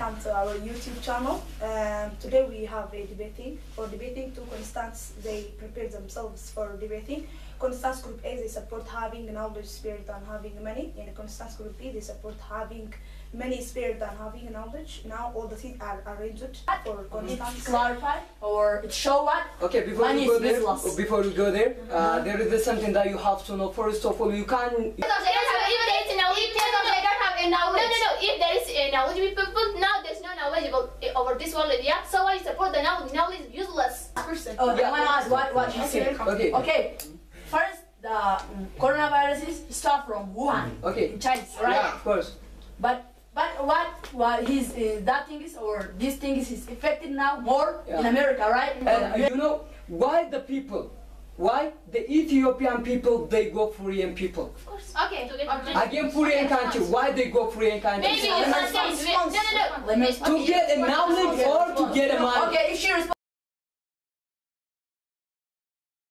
welcome to our YouTube channel. Today we have a debating. For debating, two Constants, they prepare themselves for debating. Constance Group A, they support having knowledge, spirit, and having money. In Constance Group B, they support having money, spirit, and having knowledge. Now all the things are arranged for Constance. Clarify or show what? Okay, before money we go is there, useless. there is something that you have to know. First of all, you can. No. If there is knowledgeable people, now there's no knowledgeable over this world, yeah. So I support the knowledge is useless person. Oh, yeah. I want to ask what you say. Okay. First, the coronavirus start from Wuhan. Okay. In China, right? Yeah, of course. But what his that thing is or this thing is affected now more in America, right? And you know why the people? Why the Ethiopian people they go Korean people? Of course. Okay. Again, Korean country. Why they go Korean country? Maybe you can say No. To get a knowledge or to get a money. Okay, if she responds.